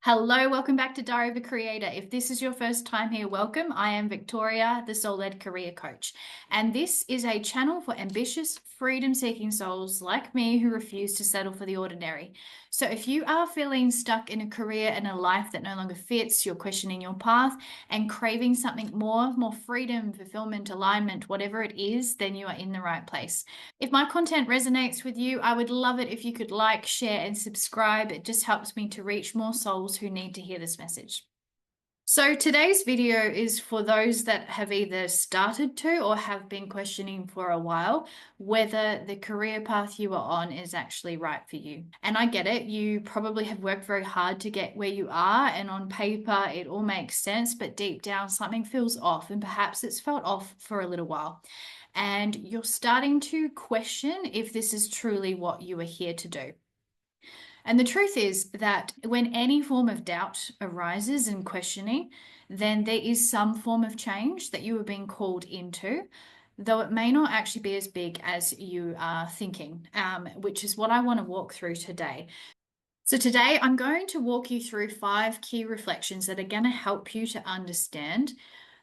Hello, welcome back to Diary of a Creator. If this is your first time here, welcome. I am Victoria, the Soul-Led Career Coach, and this is a channel for ambitious, freedom-seeking souls like me who refuse to settle for the ordinary. So if you are feeling stuck in a career and a life that no longer fits, you're questioning your path and craving something more freedom, fulfillment, alignment, whatever it is, then you are in the right place. If my content resonates with you, I would love it if you could like, share, and subscribe. It just helps me to reach more souls who need to hear this message. So today's video is for those that have either started to or have been questioning for a while whether the career path you are on is actually right for you. And I get it. You probably have worked very hard to get where you are, and on paper it all makes sense, but deep down something feels off, and perhaps it's felt off for a little while. And you're starting to question if this is truly what you are here to do. And the truth is that when any form of doubt arises and questioning, then there is some form of change that you are being called into, though it may not actually be as big as you are thinking, which is what I want to walk through today. So today I'm going to walk you through 5 key reflections that are going to help you to understand,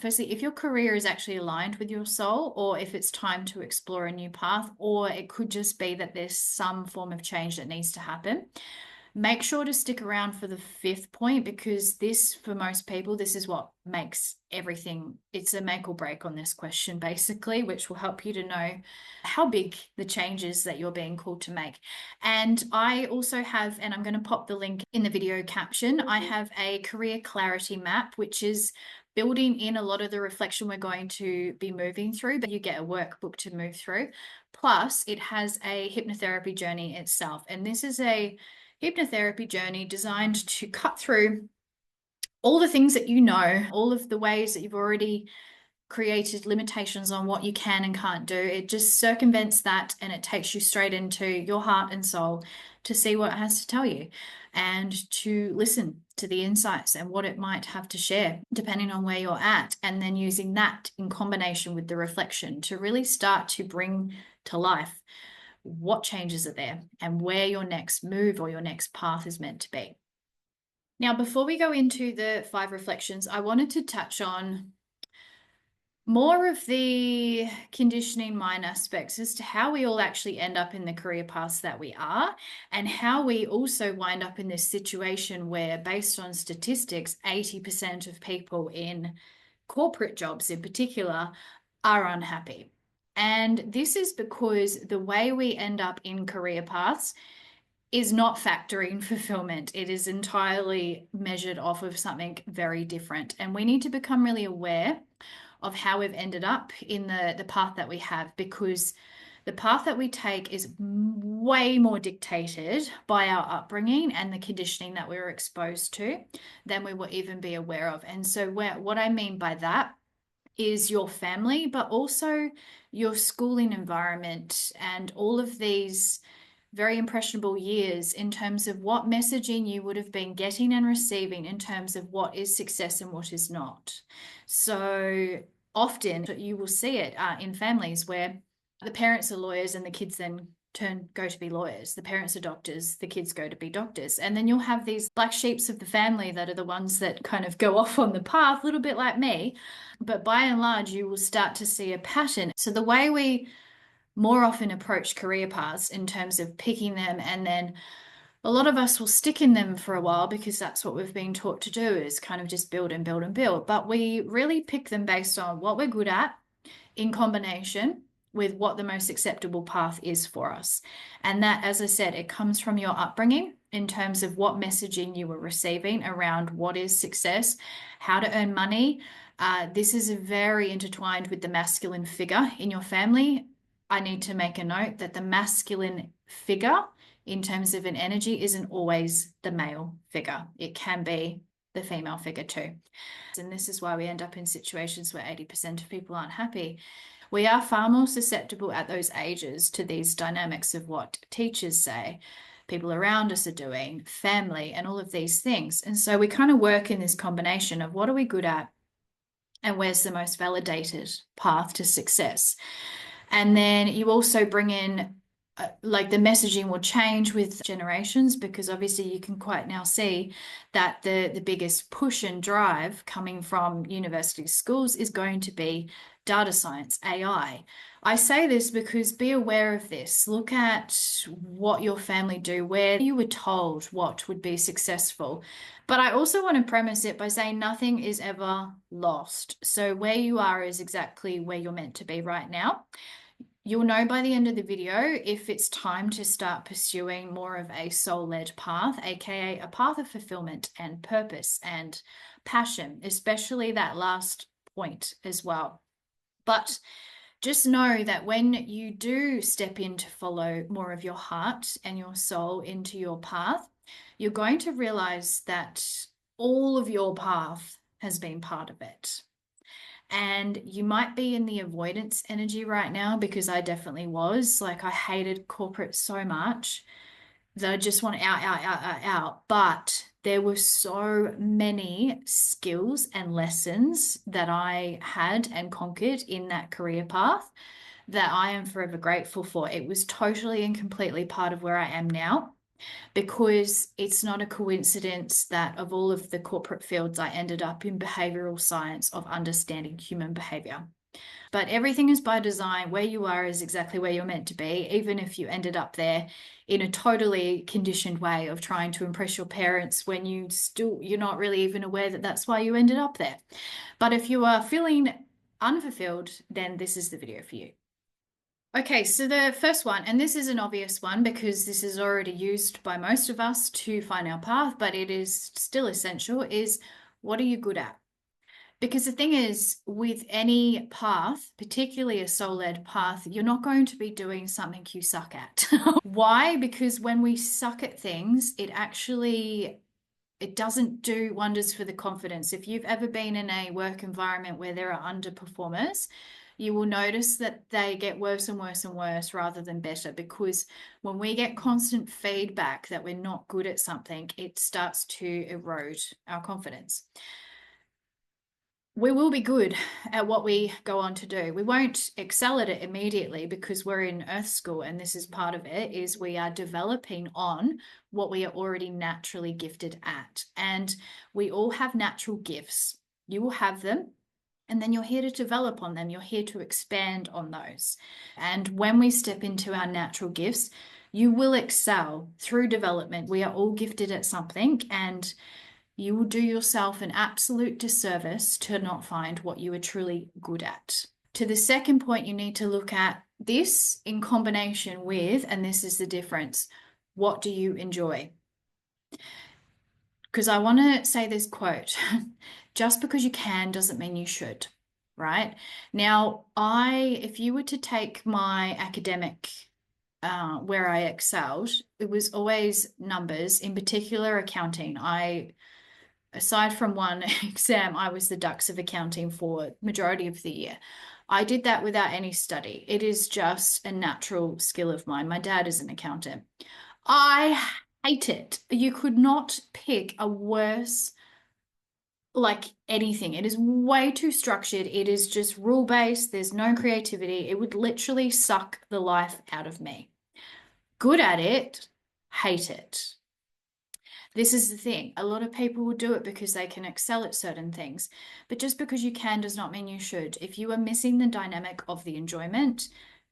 firstly, if your career is actually aligned with your soul, or if it's time to explore a new path, or it could just be that there's some form of change that needs to happen. Make sure to stick around for the 5th point, because this, for most people, this is what makes everything. It's a make or break on this question, basically, which will help you to know how big the changes that you're being called to make. And I also have, and I'm going to pop the link in the video caption, I have a career clarity map, which is building in a lot of the reflection we're going to be moving through, but you get a workbook to move through. Plus, it has a hypnotherapy journey itself. And this is a hypnotherapy journey designed to cut through all the things that you know, all of the ways that you've already created limitations on what you can and can't do. It just circumvents that, and it takes you straight into your heart and soul to see what it has to tell you and to listen to the insights and what it might have to share, depending on where you're at. And then using that in combination with the reflection to really start to bring to life what changes are there and where your next move or your next path is meant to be. Now, before we go into the 5 reflections, I wanted to touch on more of the conditioning mind aspects as to how we all actually end up in the career paths that we are, and how we also wind up in this situation where, based on statistics, 80% of people in corporate jobs in particular are unhappy. And this is because the way we end up in career paths is not factoring fulfillment. It is entirely measured off of something very different. And we need to become really aware of how we've ended up in the path that we have, because the path that we take is way more dictated by our upbringing and the conditioning that we were exposed to than we will even be aware of. And so what I mean by that is your family, but also your schooling environment and all of these very impressionable years in terms of what messaging you would have been getting and receiving in terms of what is success and what is not. So often you will see it in families where the parents are lawyers and the kids then go to be lawyers. The parents are doctors, the kids go to be doctors. And then you'll have these black sheeps of the family that are the ones that kind of go off on the path, a little bit like me. But by and large, you will start to see a pattern. So the way we more often approach career paths in terms of picking them, and then a lot of us will stick in them for a while because that's what we've been taught to do, is kind of just build and build and build. But we really pick them based on what we're good at in combination with what the most acceptable path is for us. And that, as I said, it comes from your upbringing in terms of what messaging you were receiving around what is success, how to earn money. This is very intertwined with the masculine figure in your family. I need to make a note that the masculine figure in terms of an energy isn't always the male figure. It can be the female figure too. And this is why we end up in situations where 80% of people aren't happy. We are far more susceptible at those ages to these dynamics of what teachers say, people around us are doing, family, and all of these things. And so we kind of work in this combination of what are we good at and where's the most validated path to success. And then you also bring in like the messaging will change with generations, because obviously you can quite now see that the biggest push and drive coming from university schools is going to be data science, AI. I say this because be aware of this. Look at what your family do, where you were told what would be successful. But I also want to premise it by saying nothing is ever lost. So where you are is exactly where you're meant to be right now. You'll know by the end of the video if it's time to start pursuing more of a soul-led path, aka a path of fulfillment and purpose and passion, especially that last point as well. But just know that when you do step in to follow more of your heart and your soul into your path, you're going to realize that all of your path has been part of it. And you might be in the avoidance energy right now, because I definitely was. Like, I hated corporate so much that I just want out, out, out, out, out. But there were so many skills and lessons that I had and conquered in that career path that I am forever grateful for. It was totally and completely part of where I am now, because it's not a coincidence that of all of the corporate fields, I ended up in behavioral science of understanding human behavior. But everything is by design. Where you are is exactly where you're meant to be, even if you ended up there in a totally conditioned way of trying to impress your parents when you're not really even aware that that's why you ended up there. But if you are feeling unfulfilled, then this is the video for you. Okay, so the first one, and this is an obvious one because this is already used by most of us to find our path, but it is still essential, is what are you good at? Because the thing is, with any path, particularly a soul-led path, you're not going to be doing something you suck at. Why? Because when we suck at things, it doesn't do wonders for the confidence. If you've ever been in a work environment where there are underperformers, you will notice that they get worse and worse and worse rather than better, because when we get constant feedback that we're not good at something, it starts to erode our confidence. We will be good at what we go on to do. We won't excel at it immediately because we're in Earth School, and this is part of it, is we are developing on what we are already naturally gifted at. And we all have natural gifts. You will have them, and then you're here to develop on them. You're here to expand on those. And when we step into our natural gifts, you will excel through development. We are all gifted at something, and you will do yourself an absolute disservice to not find what you are truly good at. To the second point, you need to look at this in combination with, and this is the difference, what do you enjoy? Because I want to say this quote, just because you can doesn't mean you should, right? Now, if you were to take my academic where I excelled, it was always numbers, in particular accounting. Aside from one exam, I was the dux of accounting for majority of the year. I did that without any study. It is just a natural skill of mine. My dad is an accountant. I hate it. You could not pick a worse, like, anything. It is way too structured. It is just rule-based. There's no creativity. It would literally suck the life out of me. Good at it, hate it. This is the thing. A lot of people will do it because they can excel at certain things. But just because you can does not mean you should. If you are missing the dynamic of the enjoyment,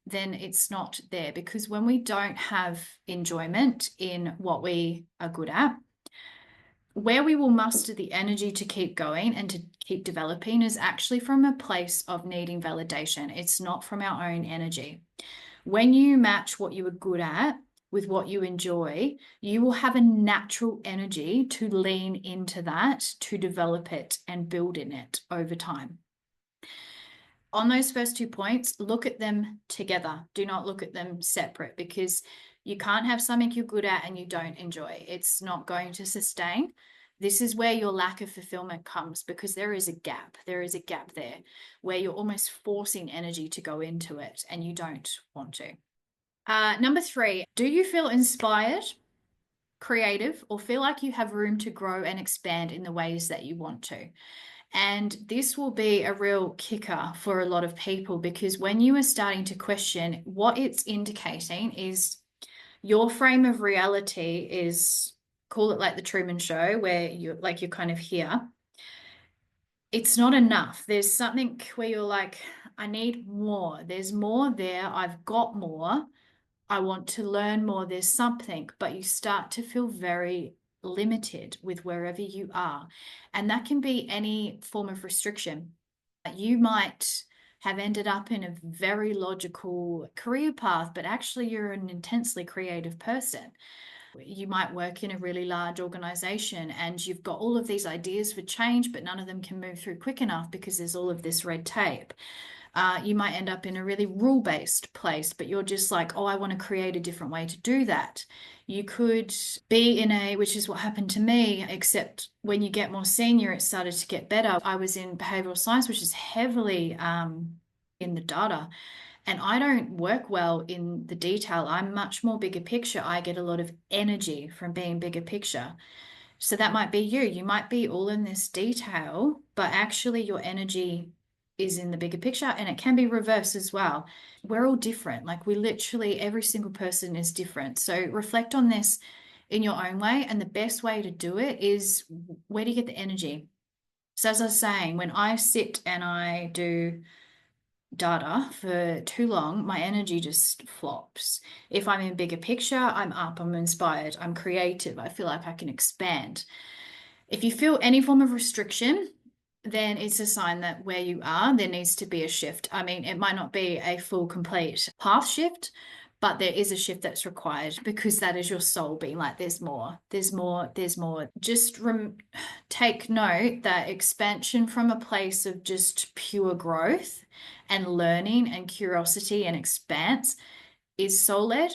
then it's not there. Because when we don't have enjoyment in what we are good at, where we will muster the energy to keep going and to keep developing is actually from a place of needing validation. It's not from our own energy. When you match what you are good at with what you enjoy, you will have a natural energy to lean into that, to develop it and build in it over time. On those first 2 points, look at them together. Do not look at them separate, because you can't have something you're good at and you don't enjoy. It's not going to sustain. This is where your lack of fulfillment comes, because there is a gap. There is a gap there where you're almost forcing energy to go into it and you don't want to. Number 3, do you feel inspired, creative, or feel like you have room to grow and expand in the ways that you want to? And this will be a real kicker for a lot of people, because when you are starting to question, what it's indicating is your frame of reality is, call it like the Truman Show, where you're kind of here. It's not enough. There's something where you're like, I need more. There's more there. I've got more. I want to learn more. There's something, but you start to feel very limited with wherever you are. And that can be any form of restriction. You might have ended up in a very logical career path, but actually you're an intensely creative person. You might work in a really large organization and you've got all of these ideas for change, but none of them can move through quick enough because there's all of this red tape. You might end up in a really rule-based place, but you're just like, oh, I want to create a different way to do that. You could be in which is what happened to me, except when you get more senior, it started to get better. I was in behavioral science, which is heavily in the data. And I don't work well in the detail. I'm much more bigger picture. I get a lot of energy from being bigger picture. So that might be you. You might be all in this detail, but actually your energy is in the bigger picture, and it can be reversed as well. We're all different. Like, we literally, every single person is different. So reflect on this in your own way. And the best way to do it is, where do you get the energy? So as I was saying, when I sit and I do data for too long, my energy just flops. If I'm in bigger picture, I'm up, I'm inspired, I'm creative, I feel like I can expand. If you feel any form of restriction, then it's a sign that where you are, there needs to be a shift. I mean, it might not be a full, complete path shift, but there is a shift that's required, because that is your soul being like, there's more, there's more, there's more. Just take note that expansion from a place of just pure growth and learning and curiosity and expanse is soul led.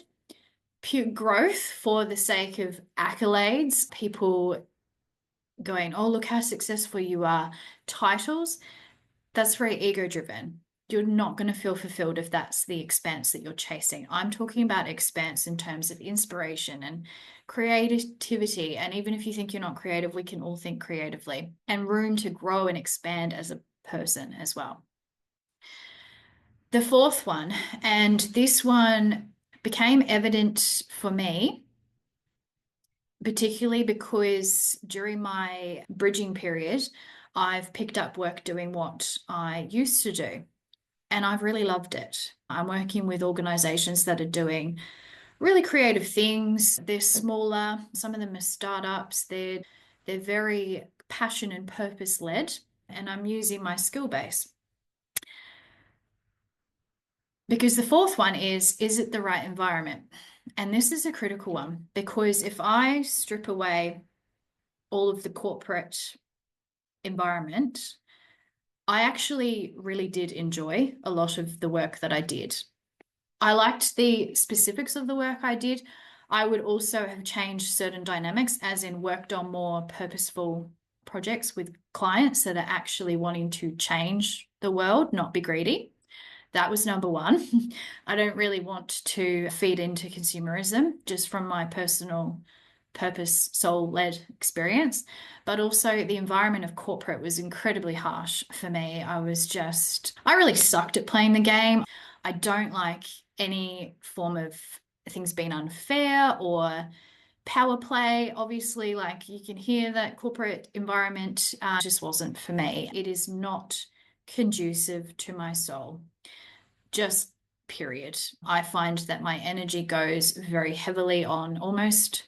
Pure growth for the sake of accolades, people going, oh, look how successful you are, titles, that's very ego driven. You're not going to feel fulfilled if that's the expanse that you're chasing. I'm talking about expanse in terms of inspiration and creativity. And even if you think you're not creative, we can all think creatively, and room to grow and expand as a person as well. The fourth one, and this one became evident for me, particularly because during my bridging period, I've picked up work doing what I used to do, and I've really loved it. I'm working with organizations that are doing really creative things. They're smaller, some of them are startups. They're very passion and purpose led, and I'm using my skill base. Because the fourth one is it the right environment? And this is a critical one, because if I strip away all of the corporate environment, I actually really did enjoy a lot of the work that I did. I liked the specifics of the work I did. I would also have changed certain dynamics, as in worked on more purposeful projects with clients that are actually wanting to change the world, not be greedy. That was number one. I don't really want to feed into consumerism, just from my personal purpose, soul-led experience. But also the environment of corporate was incredibly harsh for me. I really sucked at playing the game. I don't like any form of things being unfair or power play. Obviously, like, you can hear that corporate environment just wasn't for me. It is not conducive to my soul. Just period. I find that my energy goes very heavily on almost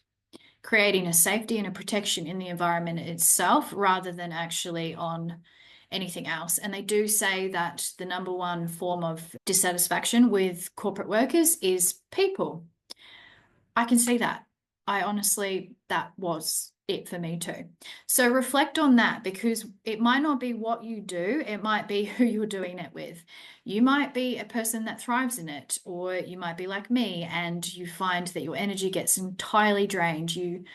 creating a safety and a protection in the environment itself, rather than actually on anything else. And they do say that the number one form of dissatisfaction with corporate workers is people. I can see that. That was it for me too. So reflect on that, because it might not be what you do, it might be who you're doing it with. You might be a person that thrives in it, or you might be like me and you find that your energy gets entirely drained. You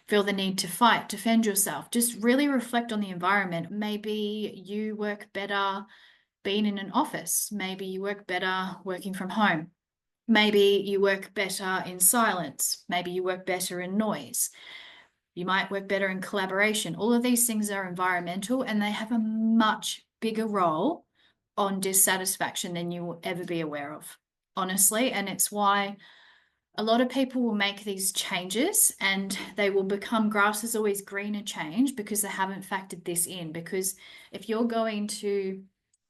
feel the need to fight, defend yourself. Just really reflect on the environment. Maybe you work better being in an office. Maybe you work better working from home. Maybe you work better in silence. Maybe you work better in noise. You might work better in collaboration. All of these things are environmental, and they have a much bigger role on dissatisfaction than you will ever be aware of, honestly. And it's why a lot of people will make these changes and they will become grass is always greener change because they haven't factored this in. Because if you're going to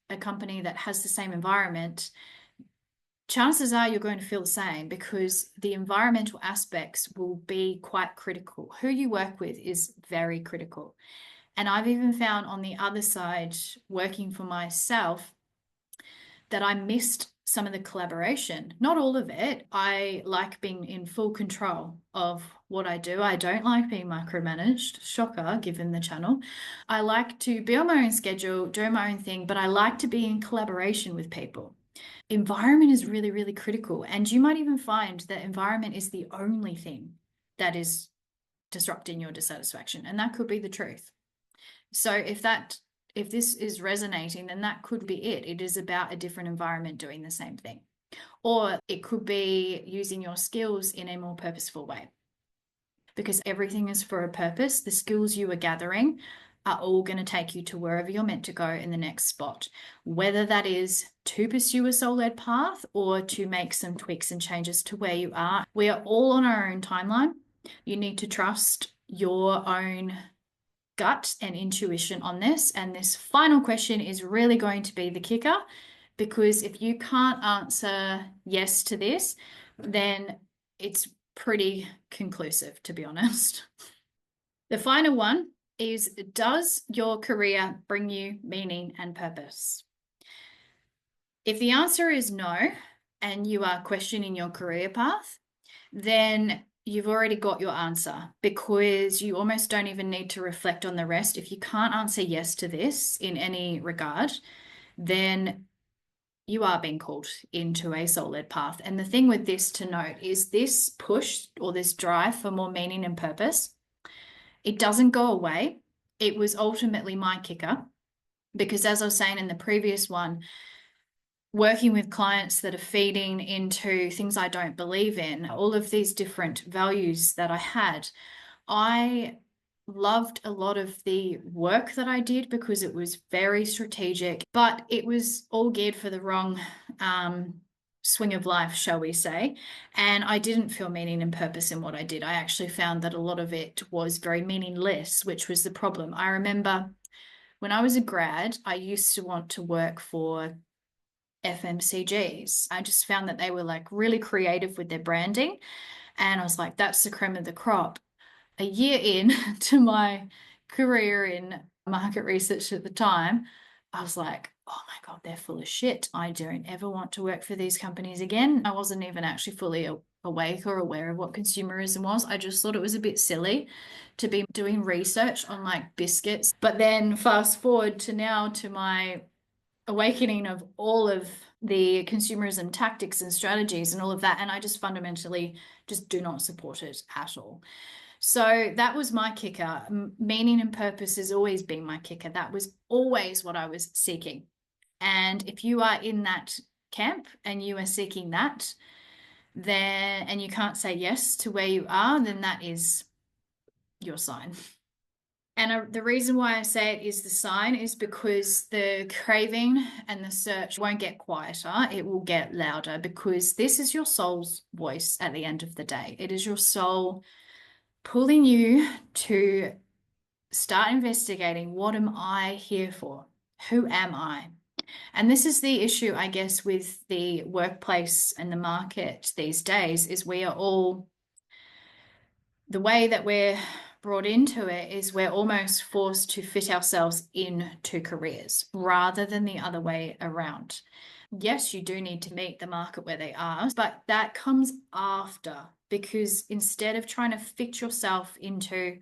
a company that has the same environment, chances are you're going to feel the same because the environmental aspects will be quite critical. Who you work with is very critical. And I've even found on the other side, working for myself, that I missed some of the collaboration. Not all of it. I like being in full control of what I do. I don't like being micromanaged. Shocker, given the channel. I like to be on my own schedule, do my own thing, but I like to be in collaboration with people. Environment is really, really critical. And you might even find that environment is the only thing that is disrupting your dissatisfaction. And that could be the truth. So if this is resonating, then that could be it. It is about a different environment doing the same thing. Or it could be using your skills in a more purposeful way. Because everything is for a purpose. The skills you are gathering are all going to take you to wherever you're meant to go in the next spot. Whether that is to pursue a soul-led path or to make some tweaks and changes to where you are. We are all on our own timeline. You need to trust your own gut and intuition on this. And this final question is really going to be the kicker, because if you can't answer yes to this, then it's pretty conclusive, to be honest. The final one is, does your career bring you meaning and purpose? If the answer is no, and you are questioning your career path, then you've already got your answer, because you almost don't even need to reflect on the rest. If you can't answer yes to this in any regard, then you are being called into a soul-led path. And the thing with this to note is this push or this drive for more meaning and purpose, it doesn't go away. It was ultimately my kicker, because as I was saying in the previous one, working with clients that are feeding into things I don't believe in, all of these different values that I had, I loved a lot of the work that I did because it was very strategic, but it was all geared for the wrong swing of life, shall we say. And I didn't feel meaning and purpose in what I did. I actually found that a lot of it was very meaningless, which was the problem. I remember when I was a grad, I used to want to work for FMCGs. I just found that they were like really creative with their branding. And I was like, that's the cream of the crop. A year in to my career in market research at the time, I was like, oh my God, they're full of shit. I don't ever want to work for these companies again. I wasn't even actually fully awake or aware of what consumerism was. I just thought it was a bit silly to be doing research on like biscuits. But then fast forward to now, to my awakening of all of the consumerism tactics and strategies and all of that, and I just fundamentally just do not support it at all. So that was my kicker. Meaning and purpose has always been my kicker. That was always what I was seeking. And if you are in that camp and you are seeking that, then, and you can't say yes to where you are, then that is your sign. And the reason why I say it is the sign is because the craving and the search won't get quieter. It will get louder, because this is your soul's voice at the end of the day. It is your soul pulling you to start investigating, what am I here for? Who am I? And this is the issue, I guess, with the workplace and the market these days, is we are all, the way that we're brought into it is we're almost forced to fit ourselves into careers rather than the other way around. Yes, you do need to meet the market where they are, but that comes after, because instead of trying to fit yourself into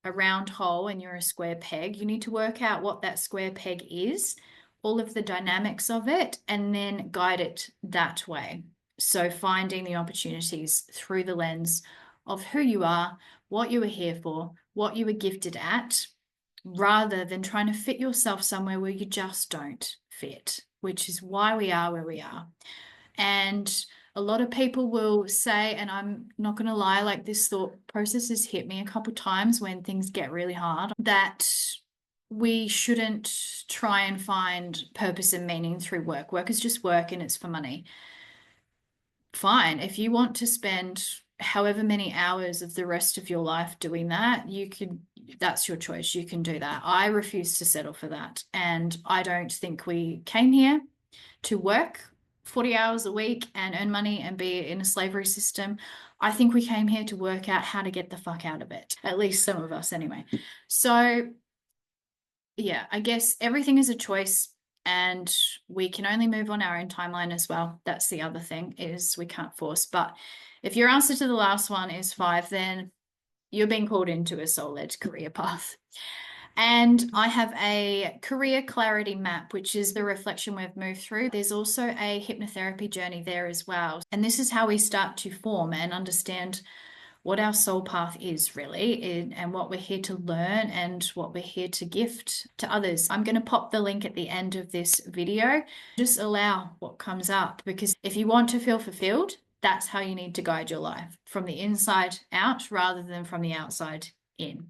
a round hole and you're a square peg, you need to work out what that square peg is, all of the dynamics of it, and then guide it that way. So finding the opportunities through the lens of who you are, what you are here for, what you are gifted at, rather than trying to fit yourself somewhere where you just don't fit, which is why we are where we are. And a lot of people will say, and I'm not going to lie, like this thought process has hit me a couple of times when things get really hard, that we shouldn't try and find purpose and meaning through work. Work is just work and it's for money. Fine. If you want to spend however many hours of the rest of your life doing that, that's your choice. You can do that. I refuse to settle for that. And I don't think we came here to work 40 hours a week and earn money and be in a slavery system. I think we came here to work out how to get the fuck out of it. At least some of us, anyway. So, yeah, I guess everything is a choice and we can only move on our own timeline as well. That's the other thing, is we can't force. But if your answer to the last one is 5, then you're being called into a soul-led career path. And I have a career clarity map, which is the reflection we've moved through. There's also a hypnotherapy journey there as well. And this is how we start to form and understand what our soul path is really, and what we're here to learn and what we're here to gift to others. I'm going to pop the link at the end of this video. Just allow what comes up, because if you want to feel fulfilled, that's how you need to guide your life, from the inside out rather than from the outside in.